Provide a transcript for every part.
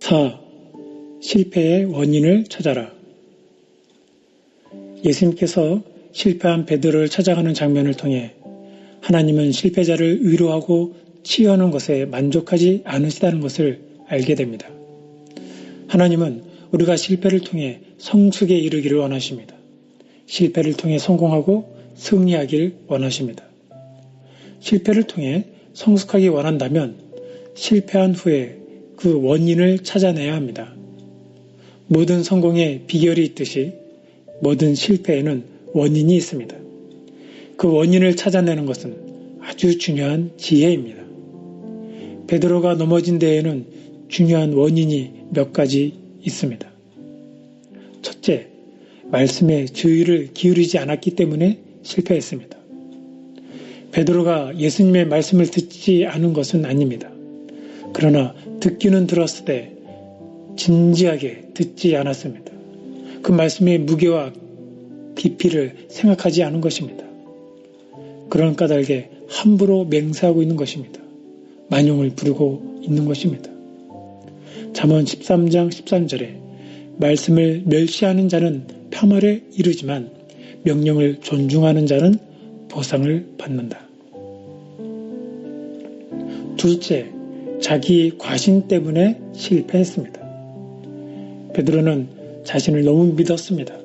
4. 실패의 원인을 찾아라. 예수님께서 실패한 베드로를 찾아가는 장면을 통해 하나님은 실패자를 위로하고 치유하는 것에 만족하지 않으시다는 것을 알게 됩니다. 하나님은 우리가 실패를 통해 성숙에 이르기를 원하십니다. 실패를 통해 성공하고 승리하길 원하십니다. 실패를 통해 성숙하기 원한다면 실패한 후에 그 원인을 찾아내야 합니다. 모든 성공에 비결이 있듯이 모든 실패에는 원인이 있습니다. 그 원인을 찾아내는 것은 아주 중요한 지혜입니다. 베드로가 넘어진 데에는 중요한 원인이 몇 가지 있습니다. 첫째, 말씀에 주의를 기울이지 않았기 때문에 실패했습니다. 베드로가 예수님의 말씀을 듣지 않은 것은 아닙니다. 그러나 듣기는 들었을 때 진지하게 듣지 않았습니다. 그 말씀의 무게와 깊이를 생각하지 않은 것입니다. 그런 까닭에 함부로 맹세하고 있는 것입니다. 만용을 부르고 있는 것입니다. 잠언 13장 13절에 말씀을 멸시하는 자는 평화에 이르지만 명령을 존중하는 자는 보상을 받는다. 둘째, 자기 과신 때문에 실패했습니다. 베드로는 자신을 너무 믿었습니다.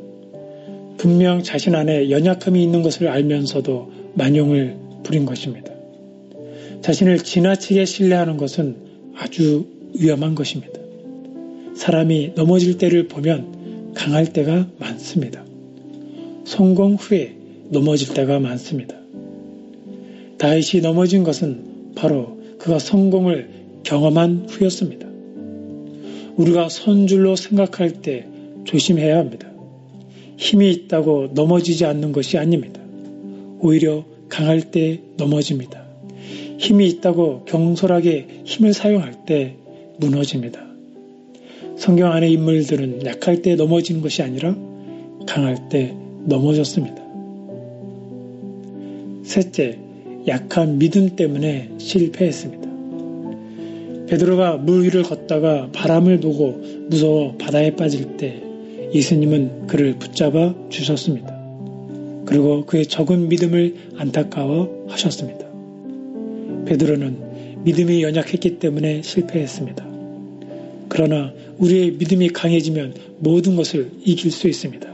분명 자신 안에 연약함이 있는 것을 알면서도 만용을 부린 것입니다. 자신을 지나치게 신뢰하는 것은 아주 위험한 것입니다. 사람이 넘어질 때를 보면 강할 때가 많습니다. 성공 후에 넘어질 때가 많습니다. 다윗이 넘어진 것은 바로 그가 성공을 경험한 후였습니다. 우리가 선줄로 생각할 때 조심해야 합니다. 힘이 있다고 넘어지지 않는 것이 아닙니다. 오히려 강할 때 넘어집니다. 힘이 있다고 경솔하게 힘을 사용할 때 무너집니다. 성경 안의 인물들은 약할 때 넘어지는 것이 아니라 강할 때 넘어졌습니다. 셋째, 약한 믿음 때문에 실패했습니다. 베드로가 물 위를 걷다가 바람을 보고 무서워 바다에 빠질 때 예수님은 그를 붙잡아 주셨습니다. 그리고 그의 적은 믿음을 안타까워 하셨습니다. 베드로는 믿음이 연약했기 때문에 실패했습니다. 그러나 우리의 믿음이 강해지면 모든 것을 이길 수 있습니다.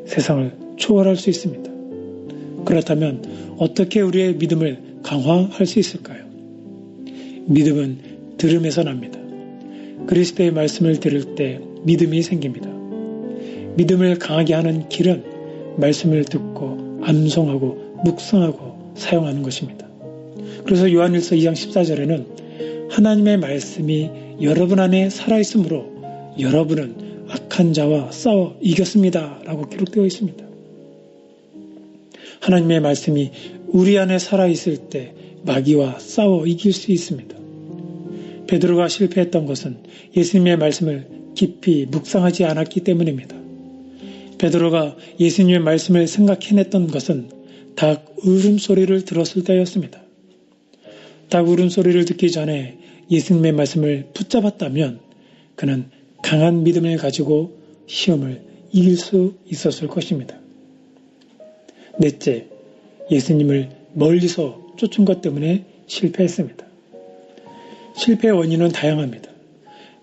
세상을 초월할 수 있습니다. 그렇다면 어떻게 우리의 믿음을 강화할 수 있을까요? 믿음은 들음에서 납니다. 그리스도의 말씀을 들을 때 믿음이 생깁니다. 믿음을 강하게 하는 길은 말씀을 듣고 암송하고 묵상하고 사용하는 것입니다. 그래서 요한일서 2장 14절에는 하나님의 말씀이 여러분 안에 살아있으므로 여러분은 악한 자와 싸워 이겼습니다 라고 기록되어 있습니다. 하나님의 말씀이 우리 안에 살아있을 때 마귀와 싸워 이길 수 있습니다. 베드로가 실패했던 것은 예수님의 말씀을 깊이 묵상하지 않았기 때문입니다. 베드로가 예수님의 말씀을 생각해냈던 것은 닭 울음소리를 들었을 때였습니다. 닭 울음소리를 듣기 전에 예수님의 말씀을 붙잡았다면 그는 강한 믿음을 가지고 시험을 이길 수 있었을 것입니다. 넷째, 예수님을 멀리서 쫓은 것 때문에 실패했습니다. 실패의 원인은 다양합니다.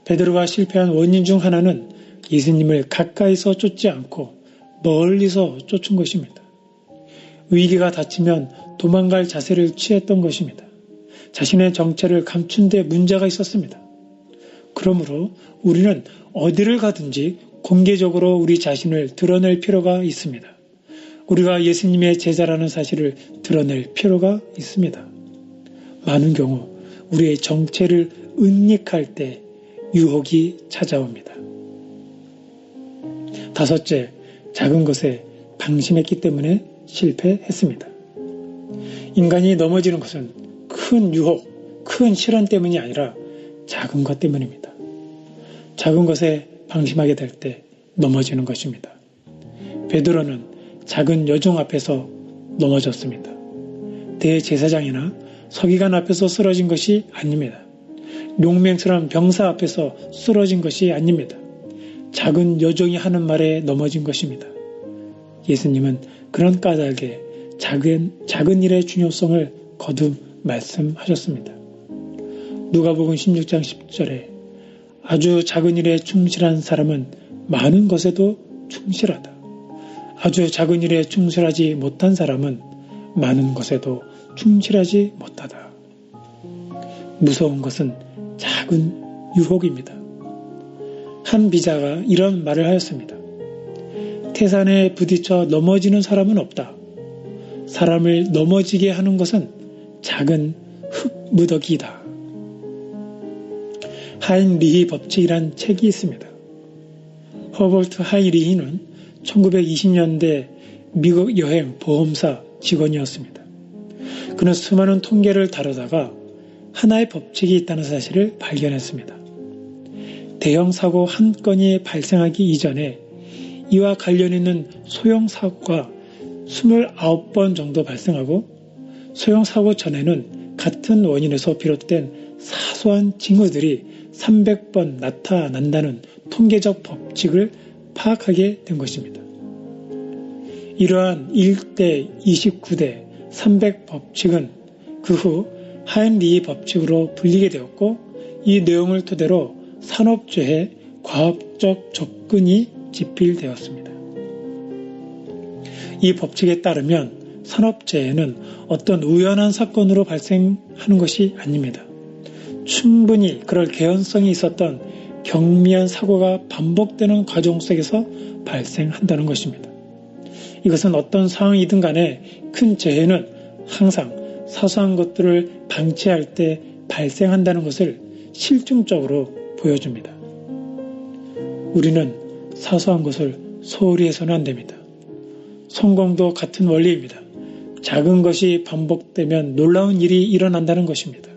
베드로가 실패한 원인 중 하나는 예수님을 가까이서 쫓지 않고 멀리서 쫓은 것입니다. 위기가 닥치면 도망갈 자세를 취했던 것입니다. 자신의 정체를 감춘 데 문제가 있었습니다. 그러므로 우리는 어디를 가든지 공개적으로 우리 자신을 드러낼 필요가 있습니다. 우리가 예수님의 제자라는 사실을 드러낼 필요가 있습니다. 많은 경우 우리의 정체를 은닉할 때 유혹이 찾아옵니다. 다섯째, 작은 것에 방심했기 때문에 실패했습니다. 인간이 넘어지는 것은 큰 유혹, 큰 시련 때문이 아니라 작은 것 때문입니다. 작은 것에 방심하게 될 때 넘어지는 것입니다. 베드로는 작은 여종 앞에서 넘어졌습니다. 대제사장이나 서기관 앞에서 쓰러진 것이 아닙니다. 용맹스러운 병사 앞에서 쓰러진 것이 아닙니다. 작은 여종이 하는 말에 넘어진 것입니다. 예수님은 그런 까닭에 작은 일의 중요성을 거듭 말씀하셨습니다. 누가복음 16장 10절에 아주 작은 일에 충실한 사람은 많은 것에도 충실하다. 아주 작은 일에 충실하지 못한 사람은 많은 것에도 충실하지 못하다. 무서운 것은 작은 유혹입니다. 한 비자가 이런 말을 하였습니다. 태산에 부딪혀 넘어지는 사람은 없다. 사람을 넘어지게 하는 것은 작은 흙무더기이다. 하인리히 법칙이란 책이 있습니다. 허버트 하인리히는 1920년대 미국 여행 보험사 직원이었습니다. 그는 수많은 통계를 다루다가 하나의 법칙이 있다는 사실을 발견했습니다. 대형 사고 한 건이 발생하기 이전에 이와 관련 있는 소형 사고가 29번 정도 발생하고 소형 사고 전에는 같은 원인에서 비롯된 사소한 징후들이 300번 나타난다는 통계적 법칙을 파악하게 된 것입니다. 이러한 1대 29대 300 법칙은 그 후 하인리히 법칙으로 불리게 되었고 이 내용을 토대로 산업재해 과학적 접근이 집필되었습니다. 이 법칙에 따르면 산업재해는 어떤 우연한 사건으로 발생하는 것이 아닙니다. 충분히 그럴 개연성이 있었던 경미한 사고가 반복되는 과정 속에서 발생한다는 것입니다. 이것은 어떤 상황이든 간에 큰 재해는 항상 사소한 것들을 방치할 때 발생한다는 것을 실증적으로 보여줍니다. 우리는 사소한 것을 소홀히 해서는 안 됩니다. 성공도 같은 원리입니다. 작은 것이 반복되면 놀라운 일이 일어난다는 것입니다.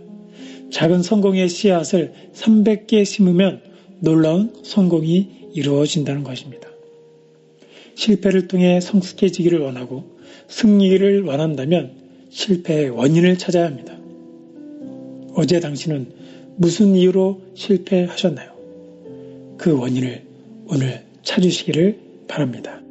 작은 성공의 씨앗을 300개 심으면 놀라운 성공이 이루어진다는 것입니다. 실패를 통해 성숙해지기를 원하고 승리를 원한다면 실패의 원인을 찾아야 합니다. 어제 당신은 무슨 이유로 실패하셨나요? 그 원인을 오늘 찾으시기를 바랍니다.